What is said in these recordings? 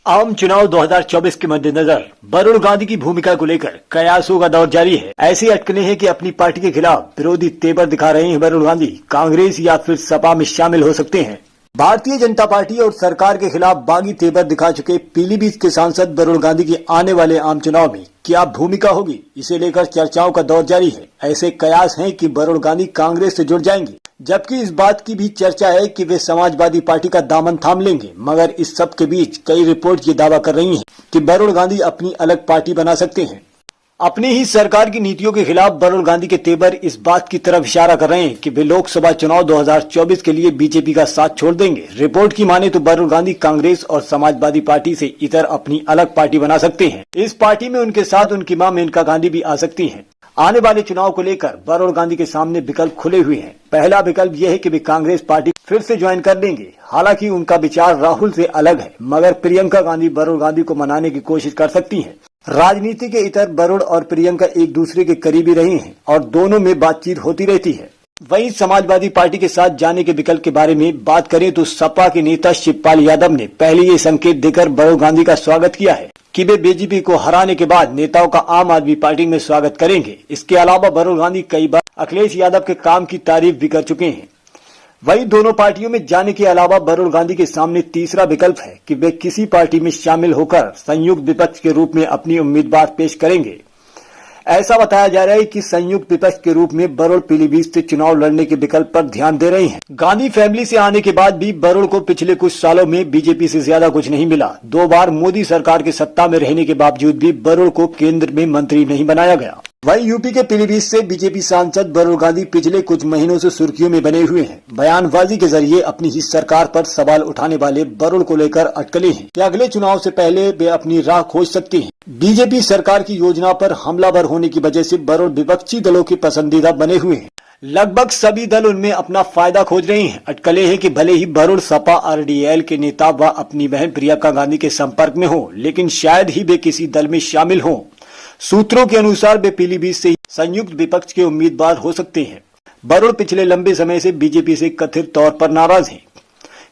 आम चुनाव 2024 के मद्देनजर वरुण गांधी की भूमिका को लेकर कयासों का दौर जारी है। ऐसी अटकलें हैं कि अपनी पार्टी के खिलाफ विरोधी तेवर दिखा रहे हैं वरुण गांधी कांग्रेस या फिर सपा में शामिल हो सकते हैं। भारतीय जनता पार्टी और सरकार के खिलाफ बागी तेवर दिखा चुके पीलीभीत के सांसद वरुण गांधी की आने वाले आम चुनाव में क्या भूमिका होगी, इसे लेकर चर्चाओं का दौर जारी है। ऐसे कयास हैं कि वरुण गांधी कांग्रेस से जुड़ जाएंगे, जबकि इस बात की भी चर्चा है कि वे समाजवादी पार्टी का दामन थाम लेंगे। मगर इस सब के बीच कई रिपोर्ट ये दावा कर रही हैं कि वरुण गांधी अपनी अलग पार्टी बना सकते हैं। अपनी ही सरकार की नीतियों के खिलाफ वरुण गांधी के तेवर इस बात की तरफ इशारा कर रहे हैं कि वे लोकसभा चुनाव 2024 के लिए बीजेपी का साथ छोड़ देंगे। रिपोर्ट की माने तो वरुण गांधी कांग्रेस और समाजवादी पार्टी से इतर अपनी अलग पार्टी बना सकते हैं। इस पार्टी में उनके साथ उनकी मां मेनका गांधी भी आ सकती हैं। आने वाले चुनाव को लेकर वरुण गांधी के सामने विकल्प खुले हुए हैं। पहला विकल्प यह है कि वे कांग्रेस पार्टी फिर से ज्वाइन कर लेंगे। हालांकि उनका विचार राहुल से अलग है, मगर प्रियंका गांधी वरुण गांधी को मनाने की कोशिश कर सकती हैं। राजनीति के इतर वरुण और प्रियंका एक दूसरे के करीबी रहे हैं और दोनों में बातचीत होती रहती है। वहीं समाजवादी पार्टी के साथ जाने के विकल्प के बारे में बात करें तो सपा के नेता शिवपाल यादव ने पहले ये संकेत देकर वरुण गांधी का स्वागत किया है कि वे बीजेपी को हराने के बाद नेताओं का आम आदमी पार्टी में स्वागत करेंगे। इसके अलावा वरुण गांधी कई बार अखिलेश यादव के काम की तारीफ भी कर चुके हैं। वहीं दोनों पार्टियों में जाने के अलावा वरुण गांधी के सामने तीसरा विकल्प है कि वे किसी पार्टी में शामिल होकर संयुक्त विपक्ष के रूप में अपनी उम्मीदवार पेश करेंगे। ऐसा बताया जा रहा है कि संयुक्त विपक्ष के रूप में वरुण पीलीभीत से चुनाव लड़ने के विकल्प पर ध्यान दे रहे हैं। गांधी फैमिली से आने के बाद भी वरुण को पिछले कुछ सालों में बीजेपी से ज्यादा कुछ नहीं मिला। 2 बार मोदी सरकार के सत्ता में रहने के बावजूद भी वरुण को केंद्र में मंत्री नहीं बनाया गया। वहीं यूपी के पीलीभीत से बीजेपी सांसद वरुण गांधी पिछले कुछ महीनों से सुर्खियों में बने हुए हैं। बयानबाजी के जरिए अपनी ही सरकार पर सवाल उठाने वाले वरुण को लेकर अटकलें हैं कि अगले चुनाव से पहले वे अपनी राह खोज सकते हैं। बीजेपी सरकार की योजना पर हमलावर होने की वजह से वरुण विपक्षी दलों के पसंदीदा बने हुए हैं। लगभग सभी दल उनमें अपना फायदा खोज रहे हैं। अटकलें हैं कि भले ही वरुण सपा आरडीएल के नेता व अपनी बहन प्रियंका गांधी के संपर्क में हो, लेकिन शायद ही वे किसी दल में शामिल हों। सूत्रों के अनुसार वे पीलीभीत से संयुक्त विपक्ष के उम्मीदवार हो सकते हैं। वरुण पिछले लंबे समय से बीजेपी से कथित तौर पर नाराज हैं।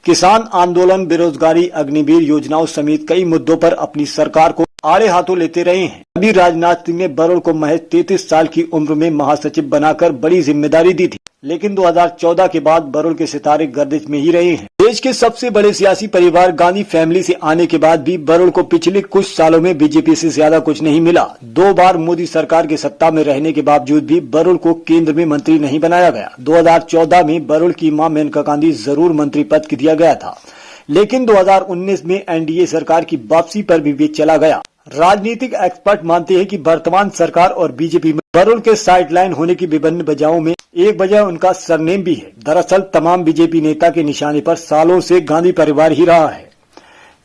किसान आंदोलन, बेरोजगारी, अग्निवीर योजनाओं समेत कई मुद्दों पर अपनी सरकार को आड़े हाथों लेते रहे हैं। अभी राजनाथ सिंह ने वरुण को महज 33 साल की उम्र में महासचिव बनाकर बड़ी जिम्मेदारी दी थी, लेकिन 2014 के बाद वरुण के सितारे गर्दिश में ही रहे हैं। देश के सबसे बड़े सियासी परिवार गांधी फैमिली से आने के बाद भी वरुण को पिछले कुछ सालों में बीजेपी से ज्यादा कुछ नहीं मिला। 2 बार मोदी सरकार के सत्ता में रहने के बावजूद भी वरुण को केंद्र में मंत्री नहीं बनाया गया। 2014 में वरुण की मां मेनका गांधी जरूर मंत्री पद दिया गया था, लेकिन 2019 में एनडीए सरकार की वापसी पर भी वे चला गया। राजनीतिक एक्सपर्ट मानते हैं कि वर्तमान सरकार और बीजेपी में वरुण के साइडलाइन होने की विभिन्न वजहों में एक वजह उनका सरनेम भी है। दरअसल तमाम बीजेपी नेता के निशाने पर सालों से गांधी परिवार ही रहा है।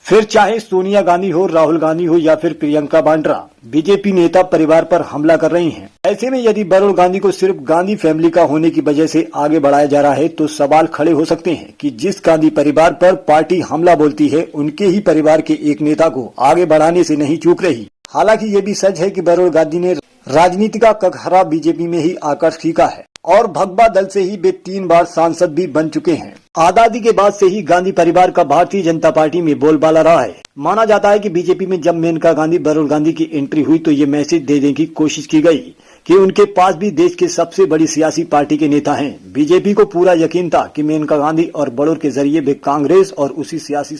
फिर चाहे सोनिया गांधी हो, राहुल गांधी हो या फिर प्रियंका वाड्रा, बीजेपी नेता परिवार पर हमला कर रही हैं। ऐसे में यदि वरुण गांधी को सिर्फ गांधी फैमिली का होने की वजह से आगे बढ़ाया जा रहा है तो सवाल खड़े हो सकते हैं कि जिस गांधी परिवार पर पार्टी हमला बोलती है, उनके ही परिवार के एक नेता को आगे बढ़ाने से नहीं चूक रही। हालांकि ये भी सच है कि वरुण गांधी ने राजनीति का ककहरा बीजेपी में ही आकर सीखा है और भगवा दल से ही वे 3 बार सांसद भी बन चुके हैं। आजादी के बाद से ही गांधी परिवार का भारतीय जनता पार्टी में बोलबाला रहा है। माना जाता है कि बीजेपी में जब मेनका गांधी वरुण गांधी की एंट्री हुई तो ये मैसेज देने की कोशिश की गई कि उनके पास भी देश के सबसे बड़ी सियासी पार्टी के नेता हैं। बीजेपी को पूरा यकीन था कि मेनका गांधी और वरुण के जरिए वे कांग्रेस और उसी सियासी